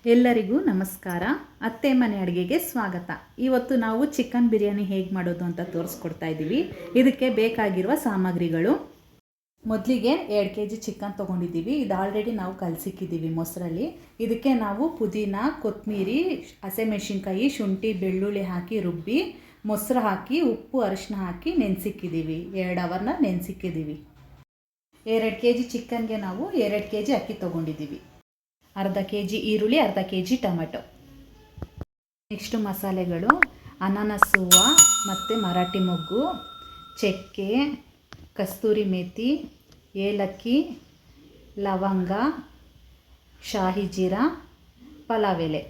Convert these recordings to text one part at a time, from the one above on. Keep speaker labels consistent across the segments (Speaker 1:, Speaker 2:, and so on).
Speaker 1: ಎಲ್ಲರಿಗೂ ನಮಸ್ಕಾರ. ಅತ್ತೆ ಮನೆ ಅಡುಗೆಗೆ ಸ್ವಾಗತ. ಇವತ್ತು ನಾವು ಚಿಕನ್ ಬಿರಿಯಾನಿ ಹೇಗೆ ಮಾಡೋದು ಅಂತ ತೋರಿಸ್ಕೊಡ್ತಾ ಇದ್ದೀವಿ. ಇದಕ್ಕೆ ಬೇಕಾಗಿರುವ ಸಾಮಗ್ರಿಗಳು: ಮೊದಲಿಗೆ 2 kg ಚಿಕನ್ ತೊಗೊಂಡಿದ್ದೀವಿ. ಇದು ಆಲ್ರೆಡಿ ನಾವು ಕಲಸಿಕ್ಕಿದ್ದೀವಿ ಮೊಸರಲ್ಲಿ. ಇದಕ್ಕೆ ನಾವು ಪುದೀನ, ಕೊತ್ತಂಬರಿ, ಹಸಿಮೆಣಸಿನ್ಕಾಯಿ, ಶುಂಠಿ, ಬೆಳ್ಳುಳ್ಳಿ ಹಾಕಿ ರುಬ್ಬಿ ಮೊಸರು ಹಾಕಿ ಉಪ್ಪು ಅರಿಶಿನ ಹಾಕಿ ನೆನೆಸಿಕ್ಕಿದ್ದೀವಿ. 2 ಅವರ್ನ ನೆನೆಸಿಕ್ಕಿದ್ದೀವಿ. 2 kg ಚಿಕನ್ಗೆ ನಾವು 2 kg ಅಕ್ಕಿ ತೊಗೊಂಡಿದ್ದೀವಿ. ಅರ್ಧ kg ಈರುಳ್ಳಿ, ಅರ್ಧ kg ಟೊಮೆಟೊ. ನೆಕ್ಸ್ಟು ಮಸಾಲೆಗಳು: ಅನಾನಸ್ ಹೂವು ಮತ್ತು ಮರಾಠಿ ಮೊಗ್ಗು, ಚಕ್ಕೆ, ಕಸ್ತೂರಿ ಮೇಥಿ, ಏಲಕ್ಕಿ, ಲವಂಗ, ಶಾಹಿ ಜೀರಾ, ಪಲಾವ್ ಎಲೆ.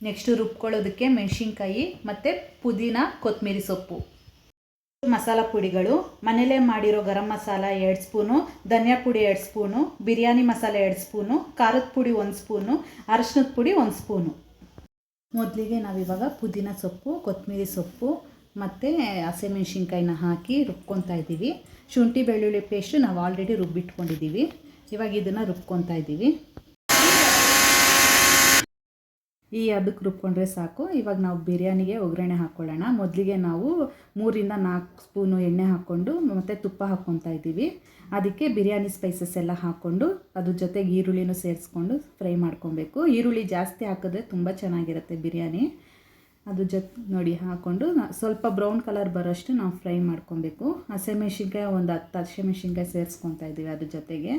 Speaker 1: ನೆಕ್ಸ್ಟು ರುಬ್ಕೊಳ್ಳೋದಕ್ಕೆ ಮೆಣಸಿನ್ಕಾಯಿ ಮತ್ತು ಪುದೀನ, ಕೊತ್ತಂಬರಿ ಸೊಪ್ಪು. ಮಸಾಲ ಪುಡಿಗಳು: ಮನೇಲೇ ಮಾಡಿರೋ ಗರಂ ಮಸಾಲ 2 ಸ್ಪೂನು, ಧನಿಯಾ ಪುಡಿ 2 ಸ್ಪೂನು, ಬಿರಿಯಾನಿ ಮಸಾಲೆ 2 ಸ್ಪೂನು, ಖಾರದ ಪುಡಿ 1 ಸ್ಪೂನು, ಅರಿಶಿನದ ಪುಡಿ 1 ಸ್ಪೂನು. ಮೊದಲಿಗೆ ನಾವಿವಾಗ ಪುದೀನ ಸೊಪ್ಪು, ಕೊತ್ತಂಬರಿ ಸೊಪ್ಪು ಮತ್ತು ಹಸಿಮೆಣಸಿನ್ಕಾಯಿನ ಹಾಕಿ ರುಬ್ಕೊತಾ ಇದ್ದೀವಿ. ಶುಂಠಿ ಬೆಳ್ಳುಳ್ಳಿ ಪೇಸ್ಟು ನಾವು ಆಲ್ರೆಡಿ ರುಬ್ಬಿಟ್ಕೊಂಡಿದ್ದೀವಿ. ಇವಾಗ ಇದನ್ನು ರುಬ್ಕೊತಾ ಇದ್ದೀವಿ. ಈ ಅದಕ್ಕೆ ರುಬ್ಕೊಂಡ್ರೆ ಸಾಕು. ಇವಾಗ ನಾವು ಬಿರಿಯಾನಿಗೆ ಒಗ್ಗರಣೆ ಹಾಕ್ಕೊಳ್ಳೋಣ. ಮೊದಲಿಗೆ ನಾವು 3 ರಿಂದ 4 ಸ್ಪೂನು ಎಣ್ಣೆ ಹಾಕ್ಕೊಂಡು ಮತ್ತು ತುಪ್ಪ ಹಾಕ್ಕೊತಾ ಇದ್ದೀವಿ. ಅದಕ್ಕೆ ಬಿರಿಯಾನಿ ಸ್ಪೈಸಸ್ ಎಲ್ಲ ಹಾಕ್ಕೊಂಡು ಅದ್ರ ಜೊತೆಗೆ ಈರುಳ್ಳಿನೂ ಸೇರಿಸ್ಕೊಂಡು ಫ್ರೈ ಮಾಡ್ಕೊಬೇಕು. ಈರುಳ್ಳಿ ಜಾಸ್ತಿ ಹಾಕಿದ್ರೆ ತುಂಬ ಚೆನ್ನಾಗಿರುತ್ತೆ ಬಿರಿಯಾನಿ. ಅದ್ರ ಜೊತೆ ನೋಡಿ ಹಾಕ್ಕೊಂಡು ಸ್ವಲ್ಪ ಬ್ರೌನ್ ಕಲರ್ ಬರೋಷ್ಟು ನಾವು ಫ್ರೈ ಮಾಡ್ಕೊಬೇಕು. ಹಸಿಮೆಣಸಿನ್ಕಾಯಿ ಒಂದು 10 ಹಸಿಮೆಣಸಿನ್ಕಾಯಿ ಸೇರಿಸ್ಕೊತಾ ಇದ್ದೀವಿ. ಅದ್ರ ಜೊತೆಗೆ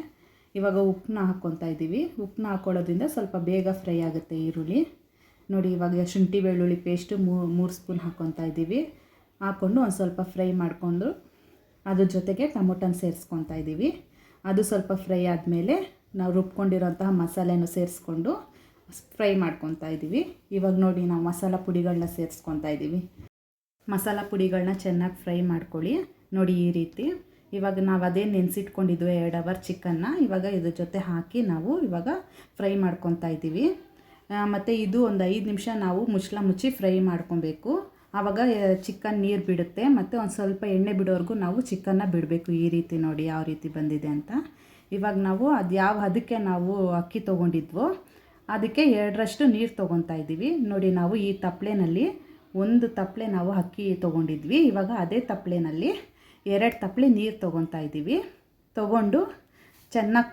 Speaker 1: ಇವಾಗ ಉಪ್ಪನ್ನ ಹಾಕ್ಕೊತಾ ಇದ್ದೀವಿ. ಉಪ್ಪನ್ನ ಹಾಕ್ಕೊಳ್ಳೋದ್ರಿಂದ ಸ್ವಲ್ಪ ಬೇಗ ಫ್ರೈ ಆಗುತ್ತೆ ಈರುಳ್ಳಿ. ನೋಡಿ ಇವಾಗ ಶುಂಠಿ ಬೆಳ್ಳುಳ್ಳಿ ಪೇಸ್ಟು 3 ಸ್ಪೂನ್ ಹಾಕ್ಕೊತಾ ಇದ್ದೀವಿ. ಹಾಕ್ಕೊಂಡು ಒಂದು ಸ್ವಲ್ಪ ಫ್ರೈ ಮಾಡಿಕೊಂಡು ಅದ್ರ ಜೊತೆಗೆ ಟೊಮೊಟೊನ ಸೇರಿಸ್ಕೊತಾ ಇದ್ದೀವಿ. ಅದು ಸ್ವಲ್ಪ ಫ್ರೈ ಆದಮೇಲೆ ನಾವು ರುಬ್ಕೊಂಡಿರೋಂತಹ ಮಸಾಲೆನೂ ಸೇರಿಸ್ಕೊಂಡು ಫ್ರೈ ಮಾಡ್ಕೊತಾ ಇದ್ದೀವಿ. ಇವಾಗ ನೋಡಿ ನಾವು ಮಸಾಲ ಪುಡಿಗಳನ್ನ ಸೇರಿಸ್ಕೊತಾ ಇದ್ದೀವಿ. ಮಸಾಲ ಪುಡಿಗಳನ್ನ ಚೆನ್ನಾಗಿ ಫ್ರೈ ಮಾಡ್ಕೊಳ್ಳಿ. ನೋಡಿ ಈ ರೀತಿ. ಇವಾಗ ನಾವು ಅದೇ ನೆನೆಸಿಟ್ಕೊಂಡಿದ್ವಿ 2 ಅವರ್ ಚಿಕನ್ನ ಇವಾಗ ಇದ್ರ ಜೊತೆ ಹಾಕಿ ನಾವು ಇವಾಗ ಫ್ರೈ ಮಾಡ್ಕೊತಾ ಇದ್ದೀವಿ. ಮತ್ತು ಇದು ಒಂದು 5 ನಿಮಿಷ ನಾವು ಮುಚ್ಚಿ ಫ್ರೈ ಮಾಡ್ಕೊಬೇಕು. ಆವಾಗ ಚಿಕನ್ ನೀರು ಬಿಡುತ್ತೆ ಮತ್ತು ಒಂದು ಸ್ವಲ್ಪ ಎಣ್ಣೆ ಬಿಡೋವರೆಗೂ ನಾವು ಚಿಕನ್ನ ಬಿಡಬೇಕು. ಈ ರೀತಿ ನೋಡಿ ಯಾವ ರೀತಿ ಬಂದಿದೆ ಅಂತ. ಇವಾಗ ನಾವು ಅದು ಯಾವ ಅದಕ್ಕೆ ನಾವು ಅಕ್ಕಿ ತೊಗೊಂಡಿದ್ವೋ ಅದಕ್ಕೆ 2ರಷ್ಟು ನೀರು ತೊಗೊತಾ ಇದ್ದೀವಿ. ನೋಡಿ ನಾವು ಈ ತಪ್ಪಲೆನಲ್ಲಿ 1 ತಪ್ಪಲೆ ನಾವು ಅಕ್ಕಿ ತೊಗೊಂಡಿದ್ವಿ. ಇವಾಗ ಅದೇ ತಪ್ಪಲೆನಲ್ಲಿ 2 ತಪ್ಪಲೆ ನೀರು ತೊಗೊತಾ ಇದ್ದೀವಿ. ತೊಗೊಂಡು ಚೆನ್ನಾಗಿ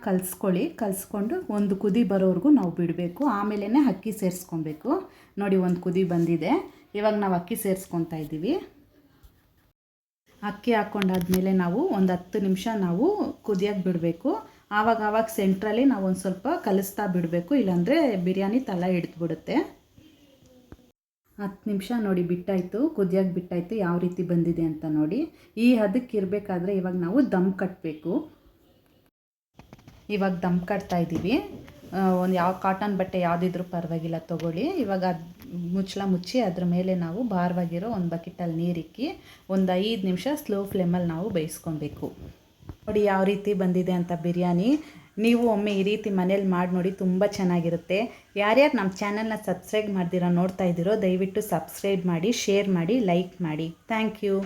Speaker 1: ಕಲಿಸ್ಕೊಂಡು ಒಂದು ಕುದಿ ಬರೋವರೆಗೂ ನಾವು ಬಿಡಬೇಕು. ಆಮೇಲೆ ಅಕ್ಕಿ ಸೇರಿಸ್ಕೊಬೇಕು. ನೋಡಿ ಒಂದು ಕುದಿ ಬಂದಿದೆ. ಇವಾಗ ನಾವು ಅಕ್ಕಿ ಸೇರಿಸ್ಕೊತಾ ಇದ್ದೀವಿ. ಅಕ್ಕಿ ಹಾಕ್ಕೊಂಡಾದ್ಮೇಲೆ ನಾವು ಒಂದು 10 ನಿಮಿಷ ನಾವು ಕುದಿಯೋಕ್ಕೆ ಬಿಡಬೇಕು. ಆವಾಗ ಸೆಂಟ್ರಲ್ಲಿ ನಾವು ಒಂದು ಸ್ವಲ್ಪ ಕಲಿಸ್ತಾ ಬಿಡಬೇಕು. ಇಲ್ಲಾಂದರೆ ಬಿರಿಯಾನಿ ತಳ ಹಿಡಿದ್ಬಿಡುತ್ತೆ. 10 ನಿಮಿಷ ನೋಡಿ ಬಿಟ್ಟಾಯಿತು, ಕುದಿಯೋಕ್ಕೆ ಬಿಟ್ಟಾಯಿತು. ಯಾವ ರೀತಿ ಬಂದಿದೆ ಅಂತ ನೋಡಿ. ಈ ಹದಕ್ಕೆ ಇರಬೇಕಾದ್ರೆ ಇವಾಗ ನಾವು ದಮ್ ಕಟ್ಟಬೇಕು. ಇವಾಗ ದಮ್ ಕಟ್ತಾ ಇದ್ದೀವಿ. ಒಂದು ಯಾವ ಕಾಟನ್ ಬಟ್ಟೆ ಯಾವುದಿದ್ರೂ ಪರವಾಗಿಲ್ಲ ತೊಗೊಳ್ಳಿ. ಇವಾಗ ಮುಚ್ಚಿ ಅದ್ರ ಮೇಲೆ ನಾವು ಭಾರವಾಗಿರೋ ಒಂದು ಬಕೆಟಲ್ಲಿ ನೀರಿಕ್ಕಿ ಒಂದು 5 ನಿಮಿಷ ಸ್ಲೋ ಫ್ಲೇಮಲ್ಲಿ ನಾವು ಬೇಯಿಸ್ಕೊಬೇಕು. ನೋಡಿ ಯಾವ ರೀತಿ ಬಂದಿದೆ ಅಂತ ಬಿರಿಯಾನಿ. ನೀವು ಒಮ್ಮೆ ಈ ರೀತಿ ಮನೇಲಿ ಮಾಡಿ ನೋಡಿ, ತುಂಬ ಚೆನ್ನಾಗಿರುತ್ತೆ. ಯಾರ್ಯಾರು ನಮ್ಮ ಚಾನಲ್ನ ಸಬ್ಸ್ಕ್ರೈಬ್ ಮಾಡ್ದಿರೋ ನೋಡ್ತಾ ಇದ್ದೀರೋ ದಯವಿಟ್ಟು ಸಬ್ಸ್ಕ್ರೈಬ್ ಮಾಡಿ, ಶೇರ್ ಮಾಡಿ, ಲೈಕ್ ಮಾಡಿ. Thank you.